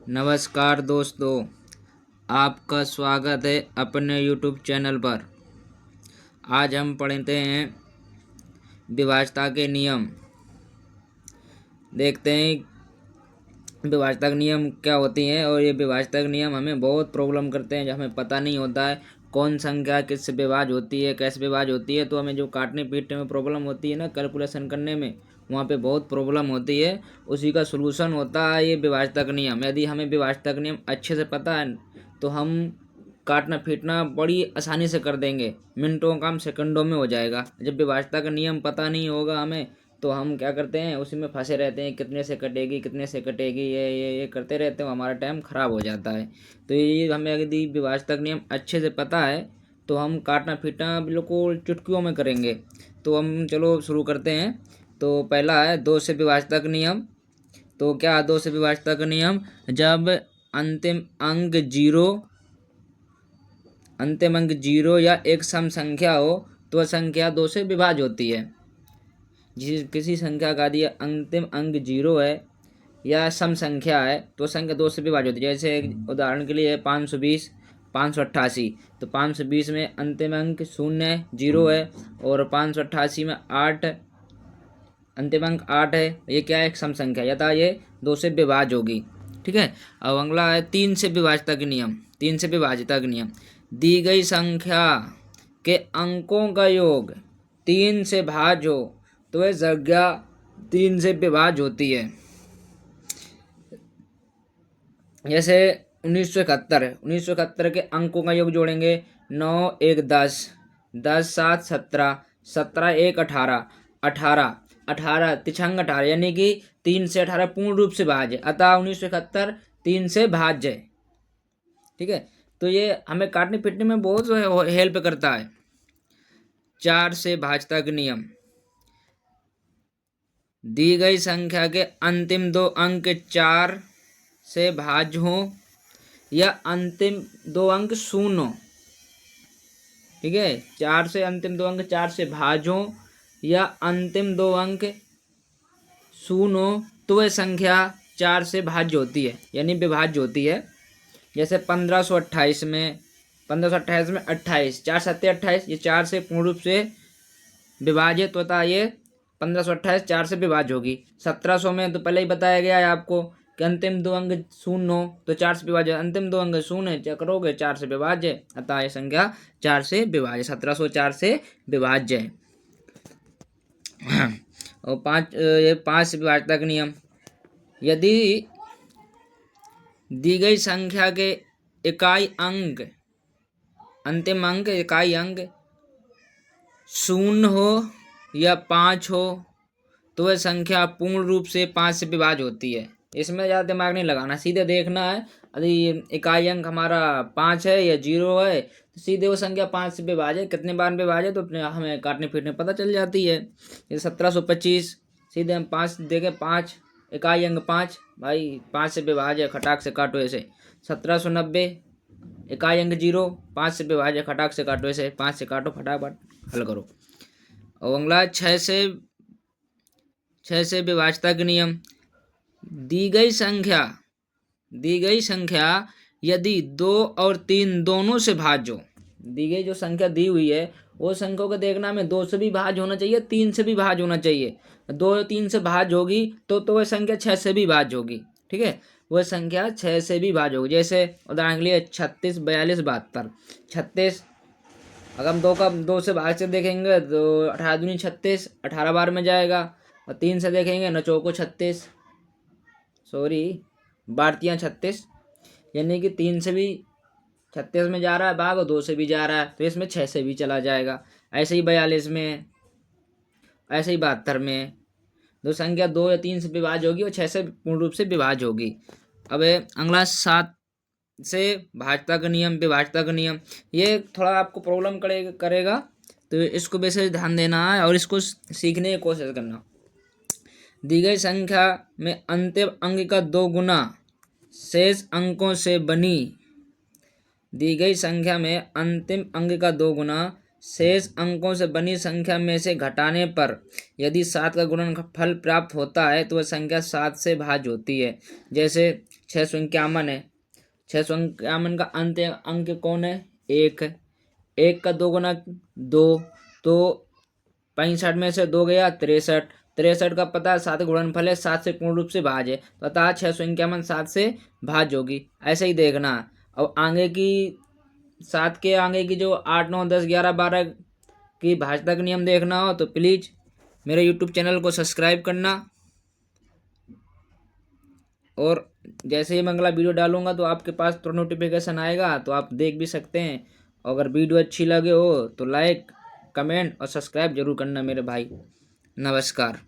नमस्कार दोस्तों, आपका स्वागत है अपने YouTube चैनल पर। आज हम पढ़ते हैं विभाज्यता के नियम। देखते हैं विभाज्यता के नियम क्या होती हैं। और ये विभाज्यता के नियम हमें बहुत प्रॉब्लम करते हैं जब हमें पता नहीं होता है कौन संख्या किससे विभाज्य होती है, कैसे विभाज्य होती है। तो हमें जो काटने पीटने में प्रॉब्लम होती है ना, कैलकुलेशन करने में, वहाँ पे बहुत प्रॉब्लम होती है। उसी का सलूशन होता है ये विभाज्यता का नियम। यदि हमें विभाज्यता का नियम अच्छे से पता है तो हम काटना पीटना बड़ी आसानी से कर देंगे, मिनटों का काम सेकंडों में हो जाएगा। जब विभाज्यता का नियम पता नहीं होगा हमें तो हम क्या करते हैं, उसी में फंसे रहते हैं, कितने से कटेगी कितने से कटेगी, ये करते रहते हैं, हमारा टाइम ख़राब हो जाता है। तो ये हमें यदि विभाज्यता का नियम अच्छे से पता है तो हम काटना पीटना बिल्कुल चुटकियों में करेंगे। तो हम चलो शुरू करते हैं। तो पहला है 2 से विभाज्यता का नियम। तो क्या 2 से विभाज्यता का नियम, जब अंतिम अंक जीरो या एक सम संख्या हो तो वह संख्या 2 से विभाज्य होती है। किसी संख्या का यदि अंतिम अंक 0 है या सम संख्या है तो संख्या 2 से विभाज्य होती है। जैसे उदाहरण के लिए 520, 588। तो 520 में अंतिम अंक 0 है और 588 में 8, अंतिम अंक 8 है। ये क्या है, एक सम संख्या, यथा ये 2 से विभाज्य होगी। ठीक है। अब अगला है 3 से विभाज्यता के नियम। 3 से विभाज्यता के नियम, दी गई संख्या के अंकों का योग 3 से भाज्य हो तो वह संख्या 3 से विभाज्य होती है। जैसे 1971 है, 1971 के अंकों का योग जोड़ेंगे, 9 1 10, 10 7 17, 17 1 18, 18 18 तिछंग 18, यानी कि 3 से 18 पूर्ण रूप से भाज्य। अतः 1971 3 से भाज्य है। ठीक है। तो ये हमें काटने पीटने में बहुत हेल्प करता है। 4 से भाज्यता के नियम, दी गई संख्या के अंतिम 2 अंक 4 से भाज्य हो या अंतिम 2 अंक 0 हो। ठीक है। 4 से अंतिम 2 अंक 4 से भाज्य हो या अंतिम 2 अंक 0 हो तो वह संख्या 4 से भाज्य होती है, यानी विभाज्य होती है। जैसे 1528 में 28, 4 सत्ते 28, ये 4 से पूर्ण रूप से विभाज्य, तो था ये 1528 4 से विभाज्य होगी। 1700 में तो पहले ही बताया गया है आपको कि अंतिम 2 अंक 0 तो 4 से विभाज्य, अंतिम 2 अंक 0 क्या करोगे, 4 से विभाज्य, अतः ये संख्या 4 से विभाज्य, 1700 4 से विभाज्य है। और 5 से विभाज्यता का नियम, यदि दी गई संख्या के इकाई अंक, अंतिम अंक इकाई अंक 0 हो या 5 हो तो वह संख्या पूर्ण रूप से 5 से विभाज्य होती है। इसमें ज़्यादा दिमाग नहीं लगाना, सीधे देखना है। यदि इकाई अंक हमारा 5 है या 0 है तो सीधे वो संख्या 5 से विभाज्य, कितने बार विभाज्य तो अपने हमें काटने पीटने पता चल जाती है। ये 1725, सीधे हम 5 देखें, 5 इकाई अंक 5, भाई 5 से विभाज्य, खटाक से काटो ऐसे। 1790 इकाई अंक 0, 5 से विभाज्य, खटाक से काटो ऐसे, 5 से काटो, फटाफट हल करो। और अगला 6 से विभाज्यता के नियम, दी गई संख्या यदि 2 और 3 दोनों से भाज्य हो, दी गई जो संख्या दी हुई है वो संख्या को देखना हमें 2 से भी भाज्य होना चाहिए, 3 से भी भाज्य होना चाहिए। 2 और 3 से भाज्य होगी तो वह संख्या 6 से भी भाज्य होगी। ठीक है, वह संख्या 6 से भी भाज्य होगी। जैसे उदाहरण के लिए 36 42 72, 36 अगर हम 2 से भाग से देखेंगे तो 18 दूनी 36, 18 बार में जाएगा। और 3 से देखेंगे न चौको 36, सॉरी बारतियाँ 36, यानी कि 3 से भी 36 में जा रहा है भाग और 2 से भी जा रहा है तो इसमें 6 से भी चला जाएगा। ऐसे ही 42 में, ऐसे ही 72 में, दो संख्या 2 या 3 से विभाज्य होगी और 6 से पूर्ण रूप से विभाज्य होगी। अब अगला 7 से भाज्यता का नियम, विभाज्यता का नियम, ये थोड़ा आपको प्रॉब्लम करेगा तो इसको वैसे ध्यान देना है और इसको सीखने की कोशिश करना। दी गई संख्या में अंतिम अंक का 2 गुना शेष अंकों से बनी, दी गई संख्या में अंतिम अंक का 2 गुना शेष अंकों से बनी संख्या में से घटाने पर यदि 7 का गुणनफल प्राप्त होता है तो वह संख्या 7 से भाज्य होती है। जैसे 651 है। 651 का अंत अंक कौन है? 1 है। 1 का 2 गुना 2, तो 65 में से 2 गया 63। 63 का पता है 7 गुणनफल है, 7 से पूर्ण रूप से भाज्य है, तो अतः 651 7 से भाज्य होगी। ऐसे ही देखना। अब आगे की 7 के आगे की जो 8 9 10 11 12 की भाज्यता का नियम देखना हो तो प्लीज मेरे यूट्यूब चैनल को सब्सक्राइब करना, और जैसे ही मैं अगला वीडियो डालूंगा तो आपके पास तुरंत नोटिफिकेशन आएगा, तो आप देख भी सकते हैं। अगर वीडियो अच्छी लगे हो तो लाइक, कमेंट और सब्सक्राइब जरूर करना मेरे भाई। नमस्कार।